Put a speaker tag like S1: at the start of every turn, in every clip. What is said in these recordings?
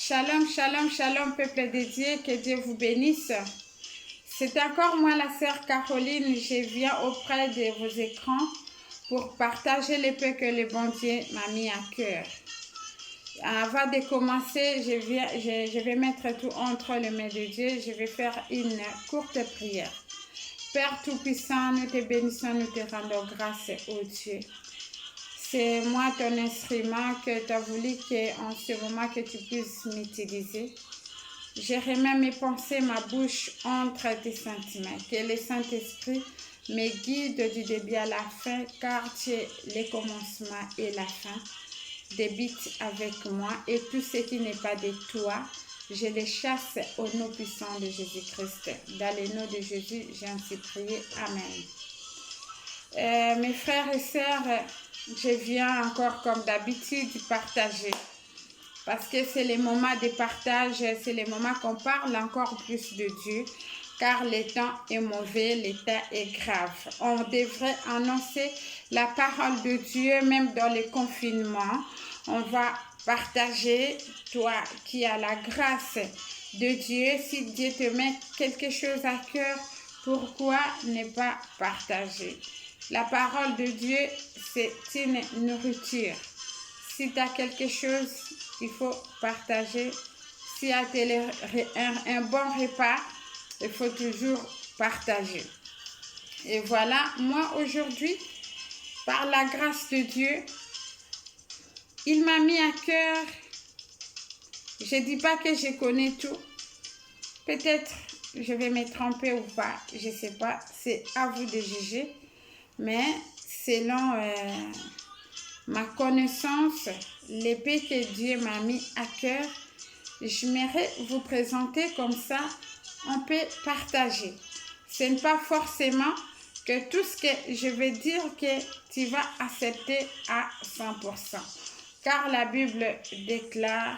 S1: Shalom, shalom, shalom, peuple de Dieu, que Dieu vous bénisse. C'est encore moi, la sœur Caroline. Je viens auprès de vos écrans pour partager le peu que le bon Dieu m'a mis à cœur. Avant de commencer, je vais mettre tout entre les mains de Dieu. Je vais faire une courte prière. Père Tout-Puissant, nous te bénissons, nous te rendons grâce, ô Dieu. C'est moi ton instrument que tu as voulu qu'en ce moment que tu puisses m'utiliser. Je remets mes pensées, ma bouche entre tes sentiments. Que le Saint-Esprit me guide du début à la fin, car tu es le commencement et la fin. Débite avec moi et tout ce qui n'est pas de toi, je les chasse au nom puissant de Jésus-Christ. Dans le nom de Jésus, j'ai ainsi prié. Amen. Mes frères et sœurs, je viens encore comme d'habitude partager. Parce que c'est le moment de partage, c'est le moment qu'on parle encore plus de Dieu. Car le temps est mauvais, le temps est grave. On devrait annoncer la parole de Dieu même dans le confinement. On va partager, toi qui as la grâce de Dieu, si Dieu te met quelque chose à cœur, pourquoi ne pas partager? La parole de Dieu, c'est une nourriture. Si tu as quelque chose, il faut partager. Si tu as un bon repas, il faut toujours partager. Et voilà, moi aujourd'hui, par la grâce de Dieu, il m'a mis à cœur. Je ne dis pas que je connais tout. Peut-être je vais me tromper ou pas, je ne sais pas. C'est à vous de juger. Mais selon ma connaissance, l'épée que Dieu m'a mis à cœur, j'aimerais vous présenter comme ça, on peut partager. Ce n'est pas forcément que tout ce que je vais dire que tu vas accepter à 100%. Car la Bible déclare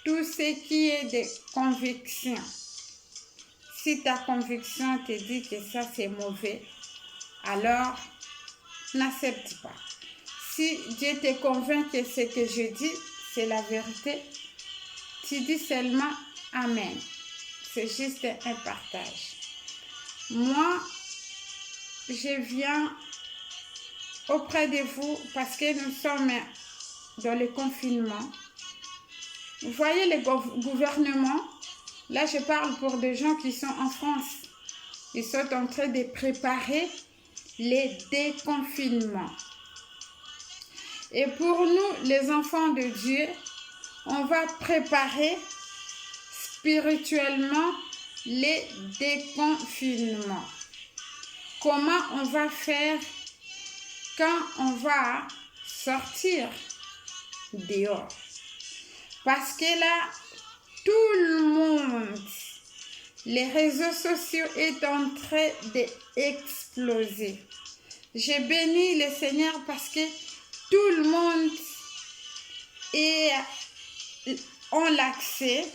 S1: tout ce qui est de conviction. Si ta conviction te dit que ça c'est mauvais, alors n'accepte pas. Si Dieu te convainc que ce que je dis, c'est la vérité, tu dis seulement Amen. C'est juste un partage. Moi, je viens auprès de vous parce que nous sommes dans le confinement. Vous voyez le gouvernement, là je parle pour des gens qui sont en France. Ils sont en train de préparer les déconfinements. Et pour nous, les enfants de Dieu, on va préparer spirituellement les déconfinements. Comment on va faire quand on va sortir dehors? Parce que là, tout le monde, les réseaux sociaux est en train d'exploser. J'ai béni le Seigneur parce que tout le monde a l'accès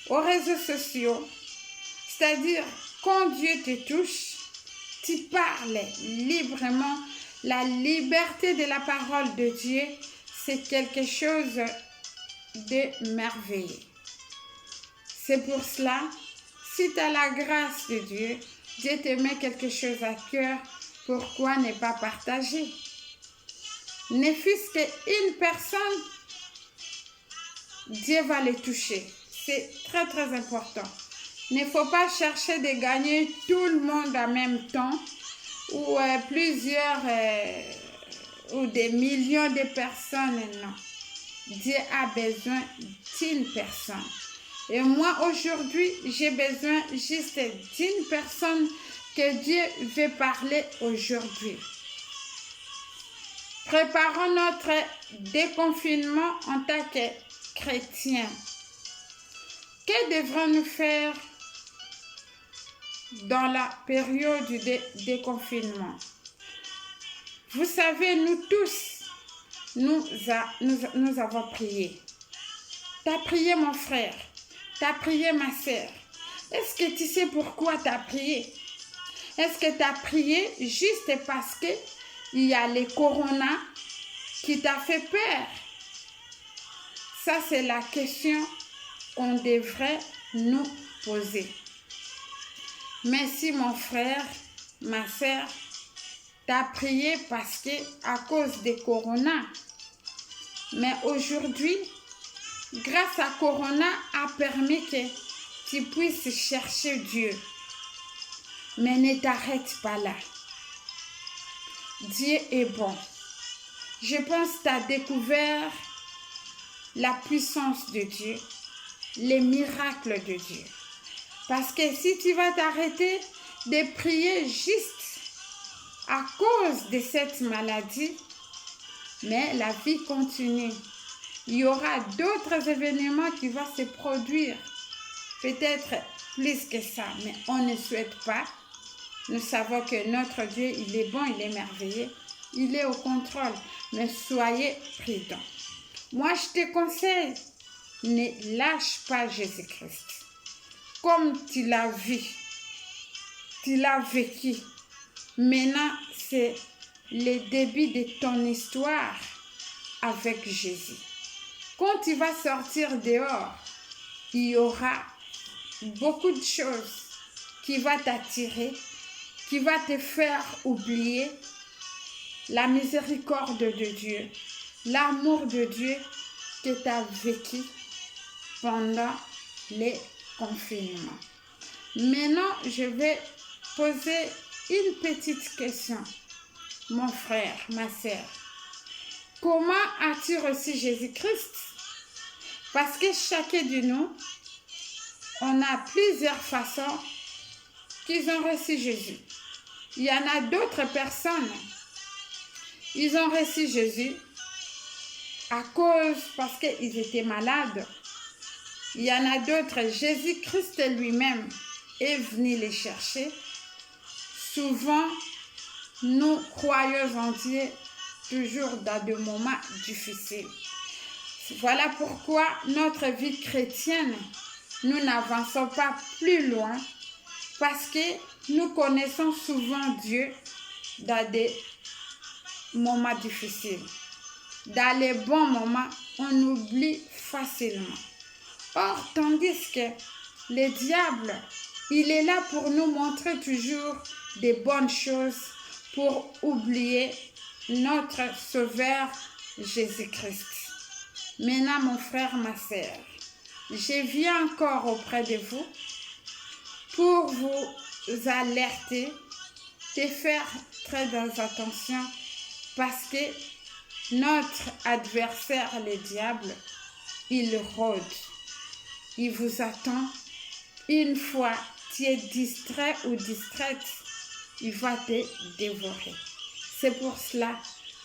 S1: aux réseaux sociaux. C'est-à-dire, quand Dieu te touche, tu parles librement. La liberté de la parole de Dieu, c'est quelque chose de merveilleux. C'est pour cela, si tu as la grâce de Dieu, Dieu te met quelque chose à cœur, pourquoi ne pas partager? Ne fût-ce qu'une personne, Dieu va les toucher. C'est très très important. Il ne faut pas chercher de gagner tout le monde en même temps ou plusieurs ou des millions de personnes. Non. Dieu a besoin d'une personne. Et moi aujourd'hui, j'ai besoin juste d'une personne que Dieu veut parler aujourd'hui. Préparons notre déconfinement en tant que chrétiens. Que devrons-nous faire dans la période du déconfinement? Vous savez, nous tous, nous avons prié. Tu as prié mon frère, tu as prié ma sœur. Est-ce que tu sais pourquoi tu as prié? Est-ce que tu as prié juste parce qu'il y a le corona qui t'a fait peur? Ça, c'est la question qu'on devrait nous poser. Merci mon frère, ma sœur, t'as prié parce que à cause de Corona. Mais aujourd'hui, grâce à Corona, a permis que tu puisses chercher Dieu. Mais ne t'arrête pas là. Dieu est bon. Je pense que tu as découvert la puissance de Dieu, les miracles de Dieu. Parce que si tu vas t'arrêter de prier juste à cause de cette maladie, mais la vie continue. Il y aura d'autres événements qui vont se produire. Peut-être plus que ça, mais on ne souhaite pas. Nous savons que notre Dieu, il est bon, il est merveilleux. Il est au contrôle. Mais soyez prudents. Moi, je te conseille, ne lâche pas Jésus-Christ. Comme tu l'as vu, tu l'as vécu. Maintenant, c'est le début de ton histoire avec Jésus. Quand tu vas sortir dehors, il y aura beaucoup de choses qui vont t'attirer, qui vont te faire oublier la miséricorde de Dieu, l'amour de Dieu que tu as vécu pendant les confinements. Maintenant, je vais poser une petite question. Mon frère, ma sœur, comment as-tu reçu Jésus-Christ? Parce que chacun de nous, on a plusieurs façons qu'ils ont reçu Jésus. Il y en a d'autres personnes, ils ont reçu Jésus parce qu'ils étaient malades. Il y en a d'autres, Jésus-Christ lui-même est venu les chercher. Souvent, nous croyons en Dieu toujours dans des moments difficiles. Voilà pourquoi notre vie chrétienne, nous n'avançons pas plus loin parce que nous connaissons souvent Dieu dans des moments difficiles. Dans les bons moments, on oublie facilement. Or, tandis que le diable, il est là pour nous montrer toujours des bonnes choses pour oublier notre Sauveur Jésus-Christ. Maintenant, mon frère, ma sœur, je viens encore auprès de vous pour vous alerter, de faire très attention parce que notre adversaire, le diable, il rôde. Il vous attend. Une fois tu es distrait ou distraite, il va te dévorer. C'est pour cela,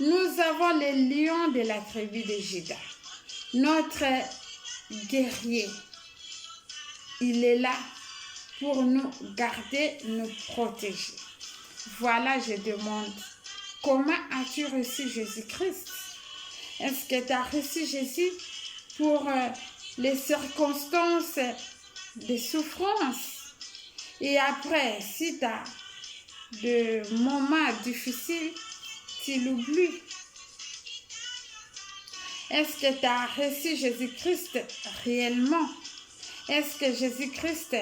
S1: nous avons les lions de la tribu de Juda. Notre guerrier, il est là pour nous garder, nous protéger. Voilà, je demande, comment as-tu reçu Jésus-Christ? Est-ce que tu as reçu Jésus pour les circonstances de souffrance? Et après, si tu as des moments difficiles, tu l'oublies. Est-ce que tu as reçu Jésus-Christ réellement? Est-ce que Jésus-Christ,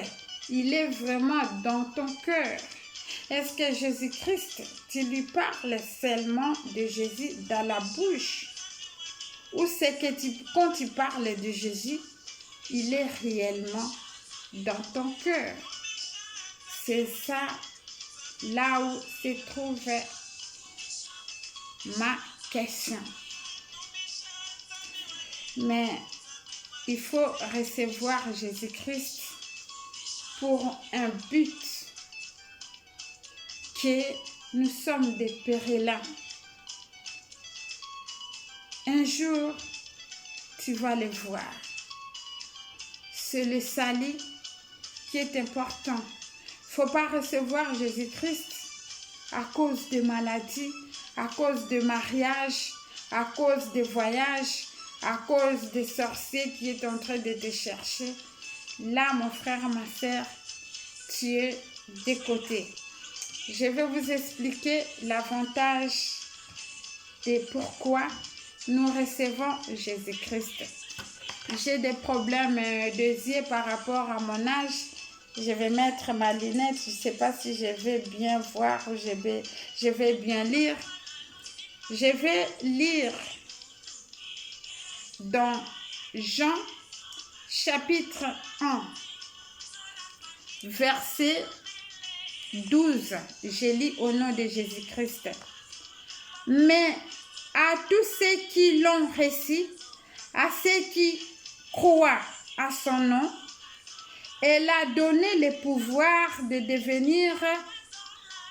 S1: il est vraiment dans ton cœur? Est-ce que Jésus-Christ, tu lui parles seulement de Jésus dans la bouche? Ou c'est que quand tu parles de Jésus, il est réellement dans ton cœur? C'est ça, là où se trouve ma question. Mais il faut recevoir Jésus-Christ pour un but, que nous sommes des pèlerins. Un jour, tu vas le voir. C'est le salut qui est important. Il ne faut pas recevoir Jésus-Christ à cause de maladies, à cause de mariage, à cause de voyages, à cause des sorciers qui est en train de te chercher. Là, mon frère, ma sœur, tu es de côté. Je vais vous expliquer l'avantage de pourquoi nous recevons Jésus-Christ. j'ai des problèmes de yeux par rapport à mon âge. Je vais mettre ma lunette. Je ne sais pas si je vais bien voir ou je vais bien lire. Je vais lire dans Jean chapitre 1, verset 12. Je lis au nom de Jésus-Christ. Mais à tous ceux qui l'ont reçu, à ceux qui croient à son nom, elle a donné le pouvoir de devenir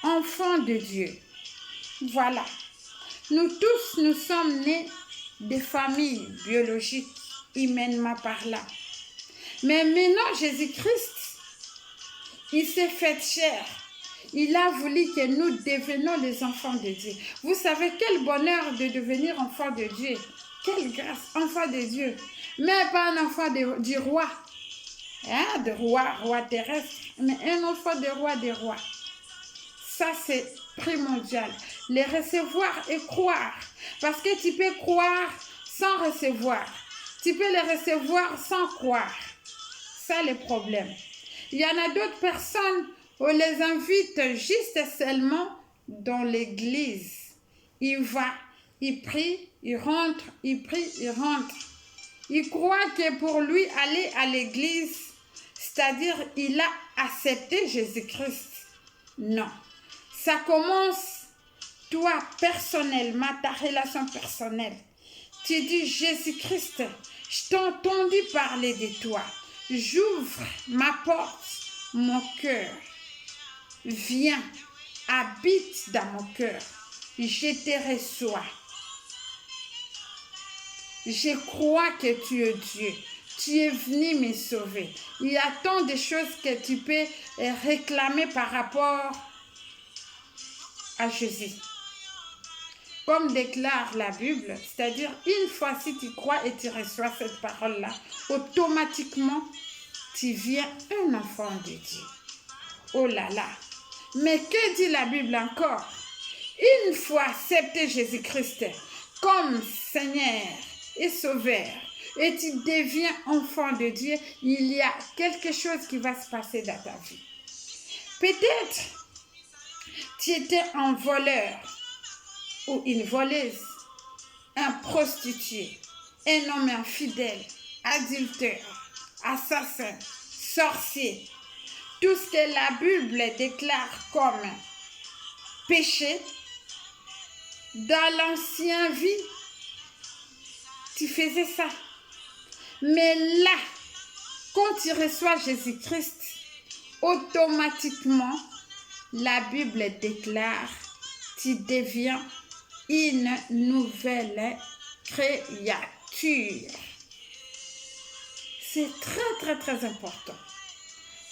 S1: enfants de Dieu. Voilà. Nous tous, nous sommes nés de familles biologiques, humainement parlant. Mais maintenant, Jésus-Christ, il s'est fait chair. Il a voulu que nous devenions les enfants de Dieu. Vous savez quel bonheur de devenir enfant de Dieu. Quelle grâce, enfant de Dieu. Mais pas un enfant du roi. Hein, de roi terrestre. Mais un enfant de roi des rois. Ça, c'est primordial. Les recevoir et croire. Parce que tu peux croire sans recevoir. Tu peux les recevoir sans croire. Ça, le problème. Il y en a d'autres personnes, on les invite juste seulement dans l'église. Il va, il prie, il rentre, il prie, il rentre. Il croit que pour lui aller à l'église, c'est-à-dire il a accepté Jésus-Christ. Non. Ça commence, toi, personnellement, ta relation personnelle. Tu dis, Jésus-Christ, je t'ai entendu parler de toi. J'ouvre ma porte, mon cœur. Viens, habite dans mon cœur. Je te reçois. Je crois que tu es Dieu. Tu es venu me sauver. Il y a tant de choses que tu peux réclamer par rapport à Jésus. Comme déclare la Bible, c'est-à-dire une fois si tu crois et tu reçois cette parole-là, automatiquement, tu viens un enfant de Dieu. Oh là là! Mais que dit la Bible encore? Une fois accepté Jésus-Christ comme Seigneur et Sauveur, et tu deviens enfant de Dieu, il y a quelque chose qui va se passer dans ta vie. Peut-être tu étais un voleur ou une voleuse, un prostitué, un homme infidèle, adultère, assassin, sorcier. Tout ce que la Bible déclare comme péché, dans l'ancienne vie, tu faisais ça. Mais là, quand tu reçois Jésus-Christ, automatiquement, la Bible déclare, tu deviens une nouvelle créature. C'est très important.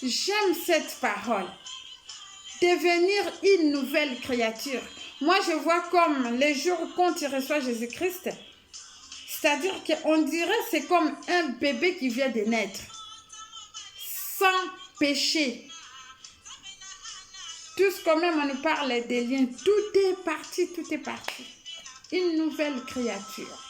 S1: J'aime cette parole. Devenir une nouvelle créature. Moi, je vois comme les jours quand tu reçois Jésus-Christ, c'est-à-dire qu'on dirait c'est comme un bébé qui vient de naître. Sans péché. Tout ce qu'on même on nous parle des liens, tout est parti. Une nouvelle créature.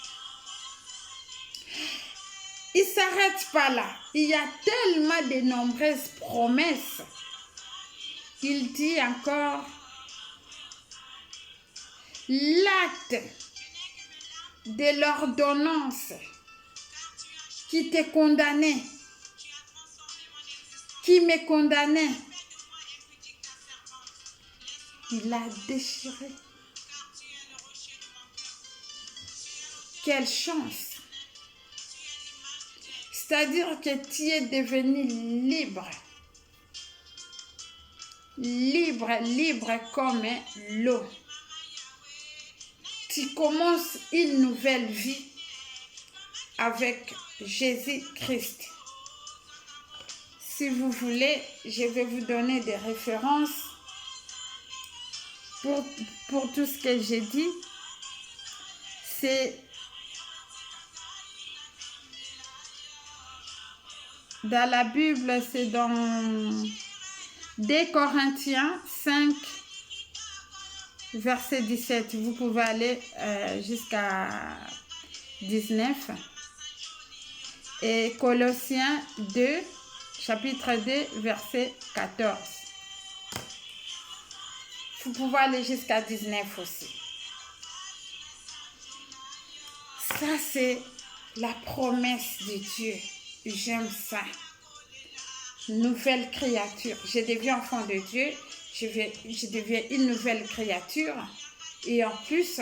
S1: Il ne s'arrête pas là. Il y a tellement de nombreuses promesses. Il dit encore, l'acte de l'ordonnance qui te condamnait, qui me condamnait, il a déchiré. Quelle chance! C'est-à-dire que tu es devenu libre. Libre comme l'eau. Tu commences une nouvelle vie avec Jésus-Christ. Si vous voulez, je vais vous donner des références pour tout ce que j'ai dit. C'est dans la Bible, c'est dans 2 Corinthiens 5, verset 17. Vous pouvez aller jusqu'à 19. Et Colossiens 2, chapitre 2, verset 14. Vous pouvez aller jusqu'à 19 aussi. Ça, c'est la promesse de Dieu. J'aime ça. Nouvelle créature. Je deviens enfant de Dieu. Je deviens une nouvelle créature. Et en plus,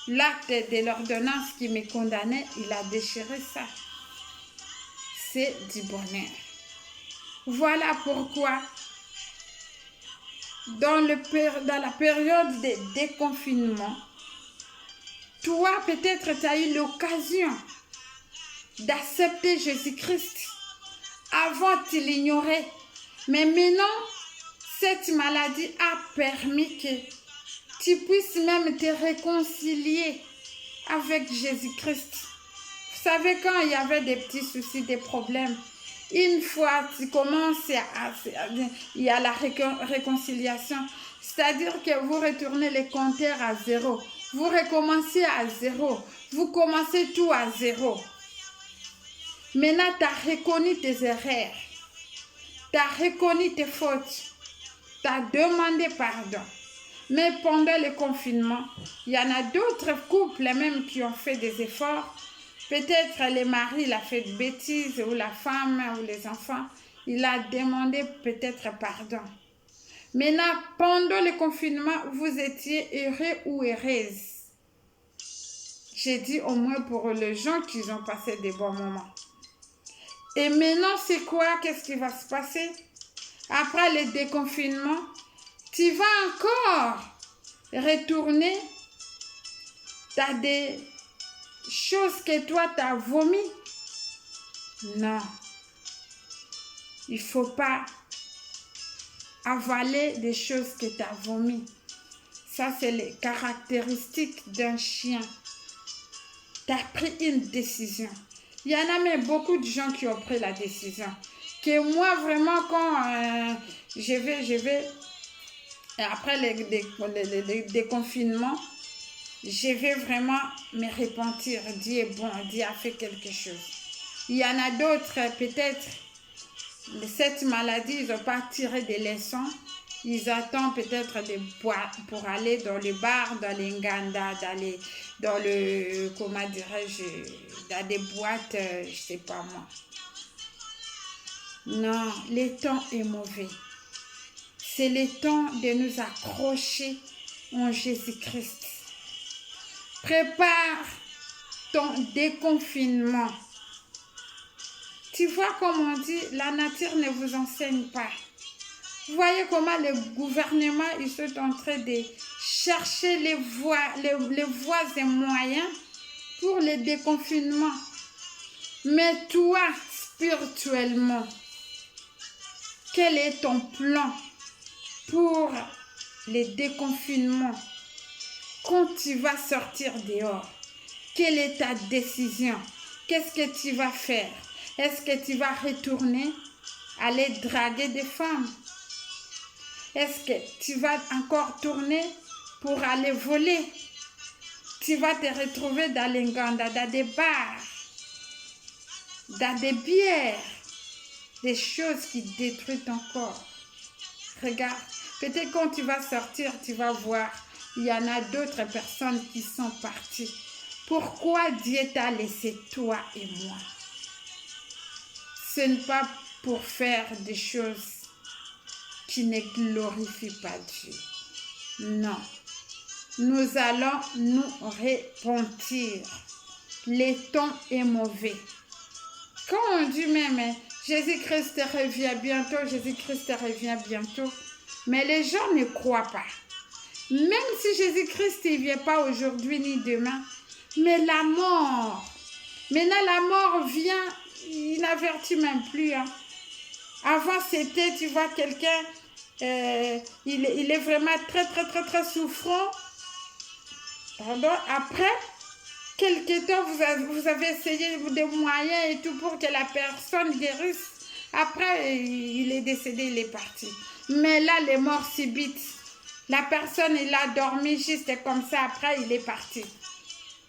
S1: l'acte de l'ordonnance qui me condamnait, il a déchiré ça. C'est du bonheur. Voilà pourquoi, dans la période de déconfinement, toi, peut-être, tu as eu l'occasion d'accepter Jésus-Christ. Avant, tu l'ignorais. Mais maintenant, cette maladie a permis que tu puisses même te réconcilier avec Jésus-Christ. Vous savez, quand il y avait des petits soucis, des problèmes, une fois tu commences il y a la réconciliation, c'est-à-dire que vous retournez les compteurs à zéro. Vous recommencez à zéro. Vous commencez tout à zéro. Maintenant, tu as reconnu tes erreurs. Tu as reconnu tes fautes. Tu as demandé pardon. Mais pendant le confinement, il y en a d'autres couples même qui ont fait des efforts. Peut-être le mari, il a fait de bêtises, ou la femme, ou les enfants. Il a demandé peut-être pardon. Maintenant, pendant le confinement, vous étiez heureux ou heureuse. J'ai dit au moins pour les gens qui ont passé des bons moments. Et maintenant, c'est quoi? Qu'est-ce qui va se passer? Après le déconfinement, tu vas encore retourner dans des choses que toi, tu as vomi. Non. Il ne faut pas avaler des choses que tu as vomi. Ça, c'est les caractéristiques d'un chien. Tu as pris une décision. Il y en a même beaucoup de gens qui ont pris la décision. Que moi, vraiment, quand je vais, après les déconfinements, je vais vraiment me repentir. Dieu est bon, Dieu a fait quelque chose. Il y en a d'autres, peut-être, cette maladie, ils n'ont pas tiré des leçons. Ils attendent peut-être pour aller dans les bars, dans les nganda, dans le, comment dirais-je, dans des boîtes, je ne sais pas moi. Non, le temps est mauvais. C'est le temps de nous accrocher en Jésus-Christ. Prépare ton déconfinement. Tu vois comme on dit, la nature ne vous enseigne pas. Vous voyez comment le gouvernement, ils sont en train de chercher les voies et moyens pour le déconfinement. Mais toi, spirituellement, quel est ton plan pour le déconfinement? Quand tu vas sortir dehors, quelle est ta décision? Qu'est-ce que tu vas faire? Est-ce que tu vas retourner aller draguer des femmes? Est-ce que tu vas encore tourner pour aller voler? Tu vas te retrouver dans les nganda, dans des bars, dans des bières, des choses qui détruisent ton corps. Regarde, peut-être quand tu vas sortir, tu vas voir, il y en a d'autres personnes qui sont parties. Pourquoi Dieu t'a laissé toi et moi? Ce n'est pas pour faire des choses qui ne glorifient pas Dieu. Non. Nous allons nous repentir. Le temps est mauvais. Quand on dit même Jésus-Christ revient bientôt, Jésus-Christ revient bientôt, mais les gens ne croient pas. Même si Jésus-Christ ne vient pas aujourd'hui ni demain, mais la mort, maintenant la mort vient, il n'avertit même plus. Hein. Avant c'était, tu vois, quelqu'un, il est vraiment très souffrant. Pardon. Après, quelque temps, vous avez essayé des moyens et tout pour que la personne guérisse. Après, il est décédé, il est parti. Mais là, les morts subites. La personne, il a dormi juste comme ça. Après, il est parti.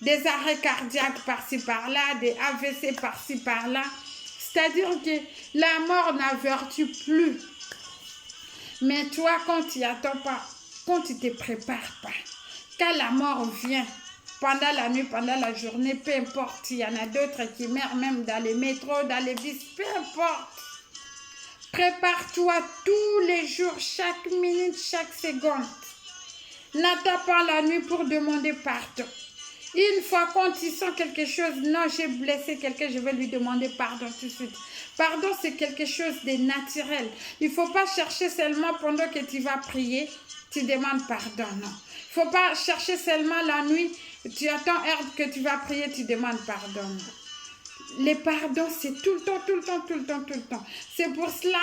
S1: Des arrêts cardiaques par-ci, par-là, des AVC par-ci, par-là. C'est-à-dire que la mort n'avertit plus. Mais toi, quand tu n'y attends pas, quand tu ne te prépares pas, quand la mort vient, pendant la nuit, pendant la journée, peu importe, il y en a d'autres qui meurent même dans les métros, dans les bus, peu importe. Prépare-toi tous les jours, chaque minute, chaque seconde. N'attends pas la nuit pour demander pardon. Une fois quand tu sens quelque chose, non, j'ai blessé quelqu'un, je vais lui demander pardon tout de suite. Pardon, c'est quelque chose de naturel. Il ne faut pas chercher seulement pendant que tu vas prier, tu demandes pardon, non. Il ne faut pas chercher seulement la nuit, tu attends que tu vas prier, tu demandes pardon, non. Les pardons, c'est tout le temps, tout le temps, tout le temps, tout le temps. C'est pour cela,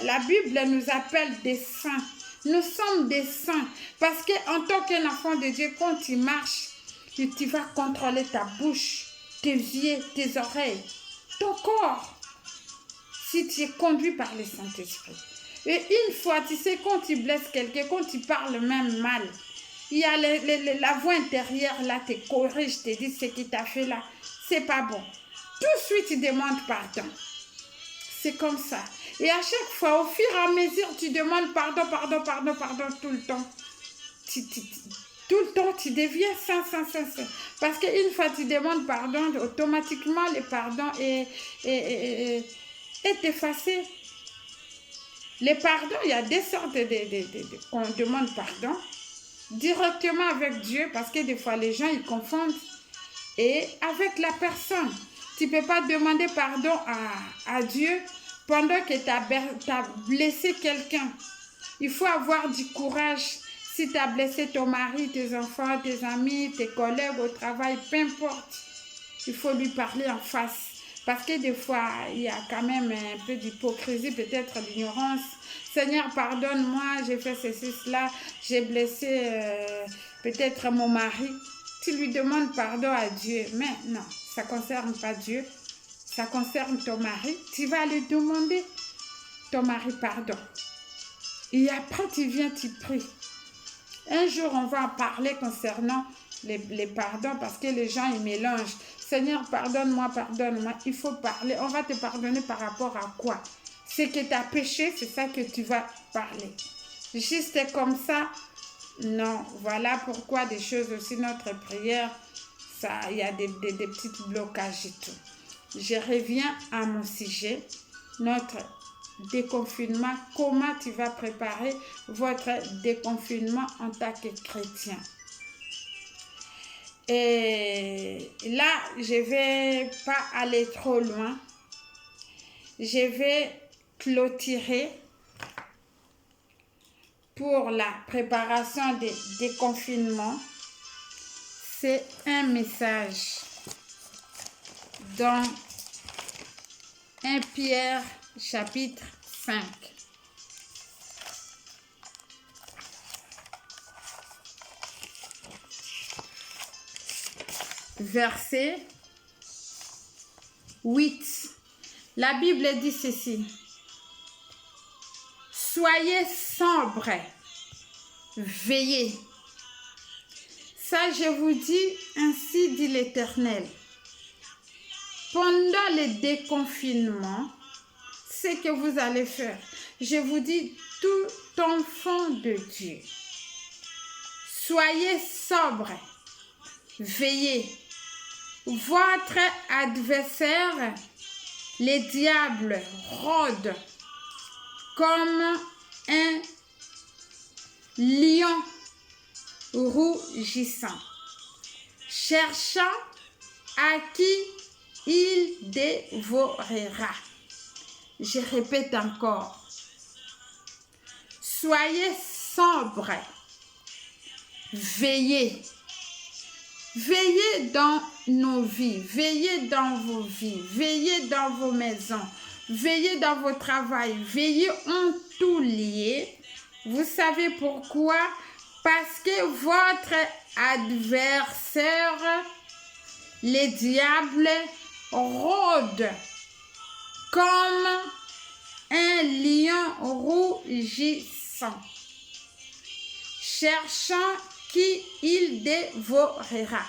S1: la Bible nous appelle des saints. Nous sommes des saints. Parce qu'en tant qu'un enfant de Dieu, quand tu marches, tu vas contrôler ta bouche, tes yeux, tes oreilles, ton corps. Si tu es conduit par le Saint-Esprit. Et une fois, tu sais, quand tu blesses quelqu'un, quand tu parles même mal, il y a la voix intérieure là, te corrige, te dit ce qu'il t'a fait là, c'est pas bon. Tout de suite, tu demandes pardon. C'est comme ça. Et à chaque fois, au fur et à mesure, tu demandes pardon, pardon, pardon, pardon, tout le temps. Tout le temps, tu deviens saint. Parce qu'une fois, tu demandes pardon, automatiquement, le pardon est effacé. Les pardons, il y a des sortes qu'on demande pardon directement avec Dieu, parce que des fois, les gens, ils confondent, et avec la personne. Tu ne peux pas demander pardon à Dieu pendant que tu as blessé quelqu'un. Il faut avoir du courage. Si tu as blessé ton mari, tes enfants, tes amis, tes collègues au travail, peu importe, il faut lui parler en face. Parce que des fois, il y a quand même un peu d'hypocrisie, peut-être l'ignorance. Seigneur, pardonne-moi, j'ai fait ceci, cela, j'ai blessé peut-être mon mari. Tu lui demandes pardon à Dieu, mais non, ça ne concerne pas Dieu, ça concerne ton mari. Tu vas lui demander ton mari pardon. Et après, tu viens, tu pries. Un jour, on va en parler concernant les pardons, parce que les gens, ils mélangent. Seigneur, pardonne-moi, pardonne-moi. Il faut parler. On va te pardonner par rapport à quoi? Ce que tu as péché, c'est ça que tu vas parler. Juste comme ça, non. Voilà pourquoi des choses aussi, notre prière, ça, il y a des petits blocages et tout. Je reviens à mon sujet, notre déconfinement. Comment tu vas préparer votre déconfinement en tant que chrétien? Et là, je ne vais pas aller trop loin. Je vais clôturer pour la préparation des déconfinements. C'est un message dans 1 Pierre chapitre 5. Verset 8. La Bible dit ceci. Soyez sobres, veillez. Ça, je vous dis, ainsi dit l'Éternel. Pendant le déconfinement, ce que vous allez faire, je vous dis, tout enfant de Dieu, soyez sobres, veillez. Votre adversaire, le diable, rôde comme un lion rougissant, cherchant à qui il dévorera. Je répète encore. Soyez sobres, veillez. Veillez dans nos vies, veillez dans vos vies, veillez dans vos maisons, veillez dans vos travails, veillez en tout lieu. Vous savez pourquoi? Parce que votre adversaire, le diable, rôde comme un lion rougissant, cherchant qui il dévorera.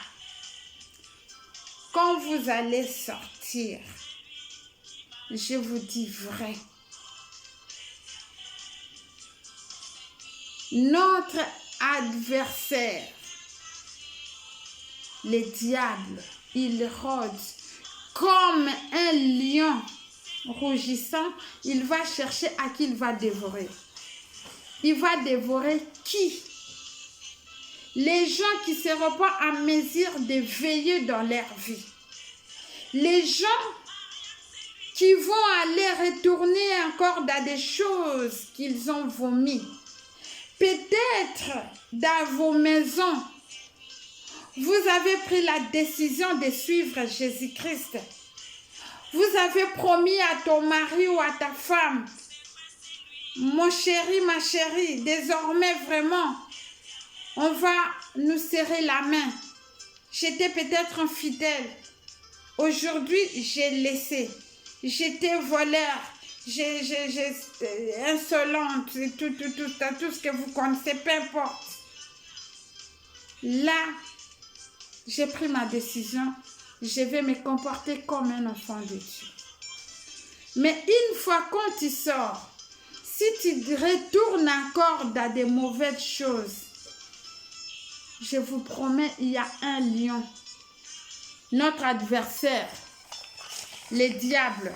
S1: Quand vous allez sortir, je vous dis vrai. Notre adversaire, le diable, il rôde comme un lion rougissant. Il va chercher à qui il va dévorer. Il va dévorer qui? Les gens qui ne seront pas à mesure de veiller dans leur vie. Les gens qui vont aller retourner encore dans des choses qu'ils ont vomi. Peut-être dans vos maisons, vous avez pris la décision de suivre Jésus-Christ. Vous avez promis à ton mari ou à ta femme, mon chéri, ma chérie, désormais vraiment, on va nous serrer la main. J'étais peut-être infidèle. Aujourd'hui, j'ai laissé. J'étais voleur. J'ai insolente. Tout ce que vous connaissez, peu importe. Là, j'ai pris ma décision. Je vais me comporter comme un enfant de Dieu. Mais une fois qu'on tu sors, si tu retournes encore dans des mauvaises choses, je vous promets, il y a un lion. Notre adversaire, le diable.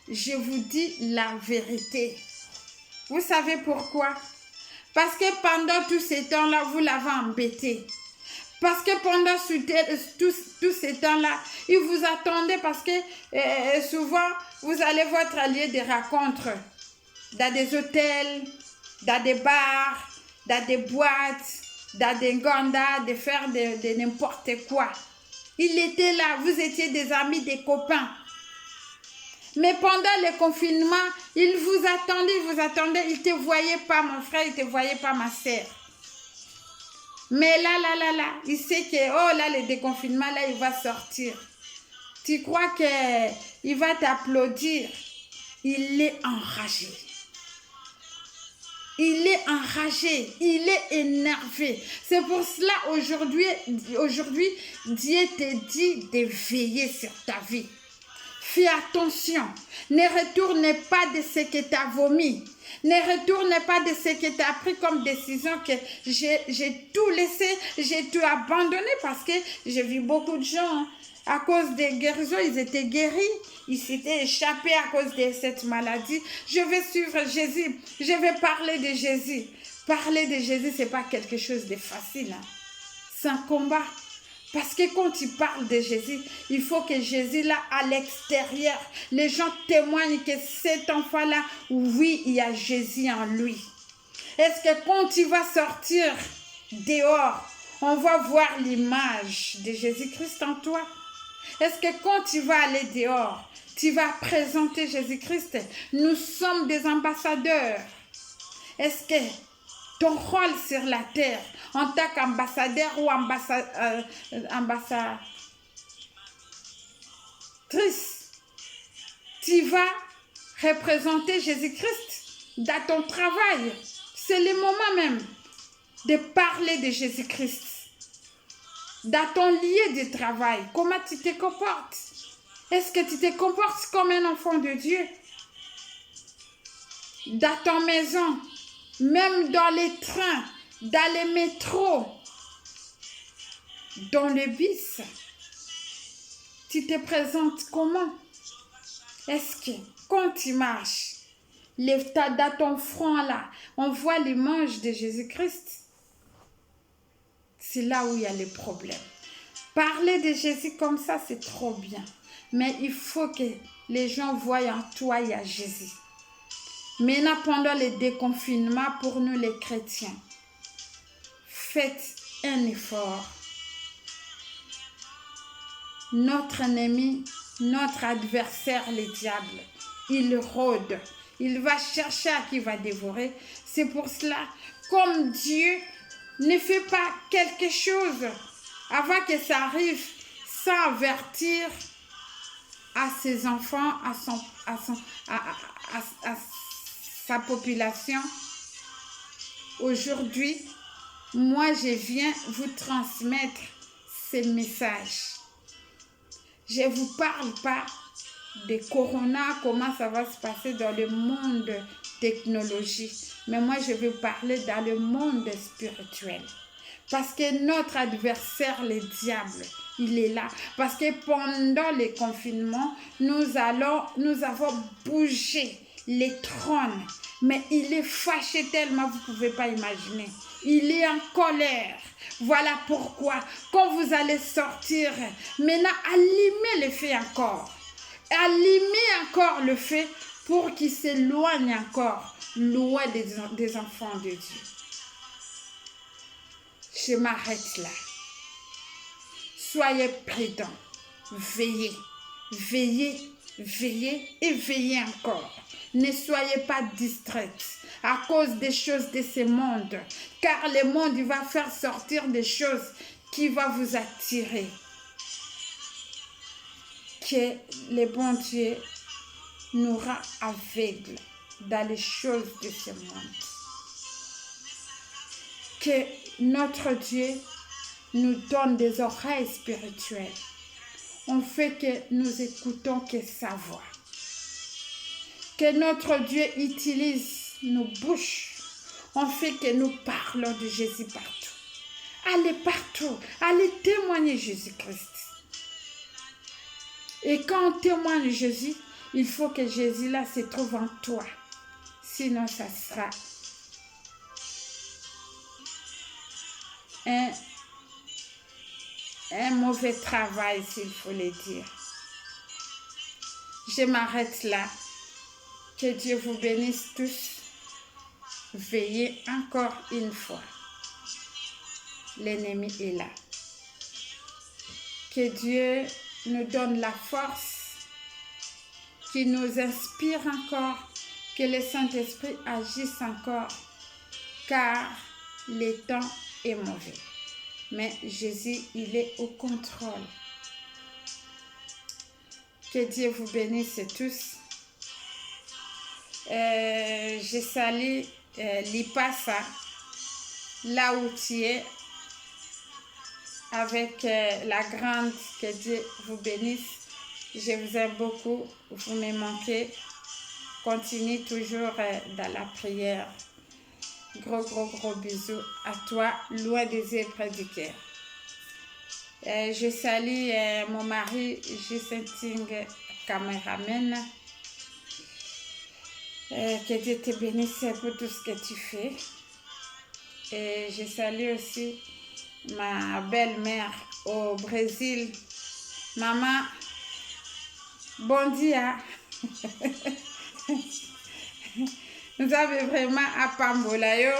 S1: Je vous dis la vérité. Vous savez pourquoi? Parce que pendant tous ces temps-là, vous l'avez embêté. Parce que pendant tous ces temps-là, il vous attendait parce que souvent, vous allez votre lieu de rencontre dans des hôtels, dans des bars, dans des boîtes, dans des gandas, de faire de n'importe quoi. Il était là, vous étiez des amis, des copains. Mais pendant le confinement, il vous attendait, il ne te voyait pas, mon frère, il ne te voyait pas, ma sœur. Mais là, il sait que, oh là, le déconfinement, là, il va sortir. Tu crois qu'il va t'applaudir? Il est enragé. Il est enragé, il est énervé. C'est pour cela, aujourd'hui, Dieu te dit de veiller sur ta vie. Fais attention. Ne retourne pas de ce que tu as vomi. Ne retourne pas de ce que tu as pris comme décision, que j'ai tout laissé, j'ai tout abandonné, parce que j'ai vu beaucoup de gens, à cause des guérisons, ils étaient guéris, ils s'étaient échappés à cause de cette maladie. Je vais suivre Jésus, je vais parler de Jésus. Parler de Jésus, ce n'est pas quelque chose de facile. Hein. C'est un combat. Parce que quand tu parles de Jésus, il faut que Jésus, là, à l'extérieur, les gens témoignent que cet enfant-là, oui, il y a Jésus en lui. Est-ce que quand tu vas sortir dehors, on va voir l'image de Jésus-Christ en toi? Est-ce que quand tu vas aller dehors, tu vas présenter Jésus-Christ? Nous sommes des ambassadeurs. Est-ce que ton rôle sur la terre, en tant qu'ambassadeur ou ambassadrice, tu vas représenter Jésus-Christ dans ton travail? C'est le moment même de parler de Jésus-Christ. Dans ton lieu de travail, comment tu te comportes? Est-ce que tu te comportes comme un enfant de Dieu? Dans ta maison, même dans les trains, dans les métros, dans le bus, tu te présentes comment? Est-ce que quand tu marches, dans ton front là, on voit l'image de Jésus-Christ? C'est là où il y a les problèmes. Parler de Jésus comme ça, c'est trop bien. Mais il faut que les gens voient en toi, il y a Jésus. Maintenant, pendant le déconfinement, pour nous les chrétiens, faites un effort. Notre ennemi, notre adversaire, le diable, il rôde. Il va chercher à qui il va dévorer. C'est pour cela, comme Dieu ne fait pas quelque chose avant que ça arrive, sans avertir à ses enfants, à sa population. Aujourd'hui, moi, je viens vous transmettre ces messages. Je ne vous parle pas de Corona, comment ça va se passer dans le monde technologie. Mais moi, je veux parler dans le monde spirituel. Parce que notre adversaire, le diable, il est là. Parce que pendant les confinements, nous avons bougé les trônes. Mais il est fâché tellement, vous ne pouvez pas imaginer. Il est en colère. Voilà pourquoi, quand vous allez sortir, maintenant, allumez le feu encore. Allumez encore le feu pour qu'il s'éloigne encore, loin des enfants de Dieu. Je m'arrête là. Soyez prudents. Veillez, veillez, veillez et veillez encore. Ne soyez pas distraites à cause des choses de ce monde. Car le monde il va faire sortir des choses qui vont vous attirer. Que le bon Dieu nous rend aveugles dans les choses de ce monde. Que notre Dieu nous donne des oreilles spirituelles. On fait que nous écoutons que sa voix. Que notre Dieu utilise nos bouches. On fait que nous parlons de Jésus partout. Allez partout. Allez témoigner Jésus-Christ. Et quand on témoigne Jésus, il faut que Jésus là se trouve en toi. Sinon, ça sera un mauvais travail, s'il faut le dire. Je m'arrête là. Que Dieu vous bénisse tous. Veillez encore une fois. L'ennemi est là. Que Dieu nous donne la force, qui nous inspire encore, que le Saint-Esprit agisse encore, car le temps est mauvais. Mais Jésus, il est au contrôle. Que Dieu vous bénisse tous. Je salue Lipasa, là où tu es, avec la grande, que Dieu vous bénisse. Je vous aime beaucoup, vous me manquez. Continue toujours dans la prière. Gros bisous à toi, loin des yeux, près du cœur. Je salue mon mari, Justin caméraman. Que Dieu te bénisse pour tout ce que tu fais. Et je salue aussi ma belle-mère au Brésil. Maman, bon dia. Nous avons vraiment à Pambolayo.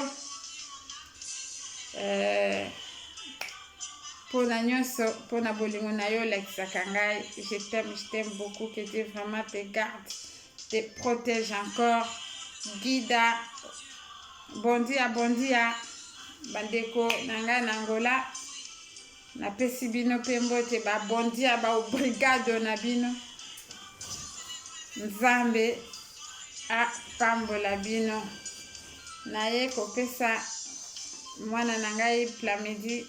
S1: Pour na bolingo na yo l'exakangai. Je t'aime beaucoup. Que Dieu vraiment te garde, te protège encore. Guida. Bon dia. Bandeko nanga nangola. Na pesi bino pembo te ba bon dia ba brigade na bino. Nzambe a pambola bino. Naye kopesa mwana nangai plamedi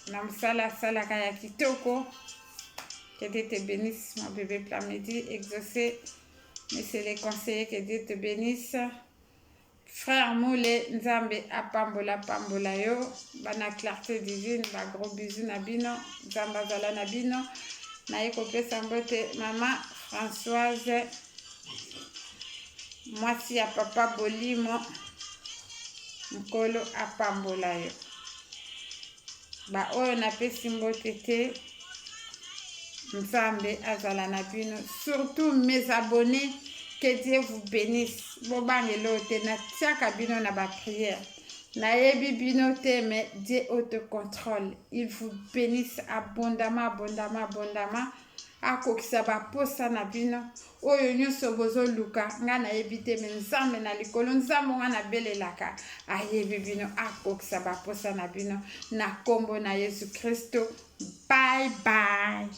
S1: na msala sala kaya kitoko. Que Dieu te bénisse mon bébé plamedi exaucé. Monsieur le conseiller, que Dieu te bénisse. Frère Moule Nzambe a pambola yo. Bana clarté divine, ba gros bisous na bino. Nzamba zala na bino. Naye kopesa mbote maman Françoise. Moi si a papa Bolimo. Mkolo a pambola yo. Ba oyo na pesi mbote te. Nzambe azala na bino. Surtout mes abonnés. Que Dieu vous bénisse. Bobangelo te na tiaka bino na ba prière. Na yebi bino te mais Dieu autocontrôle. Il vous bénisse abondamment. Akokisa ba posa na bino. Oyo nyonso bozo luka nga na yebi te mais Nzambe na likolo Nzambe nga na belelaka. Ayebi bino akokisa ba posa na bino na kombo na Yesu Kristo. Bye bye.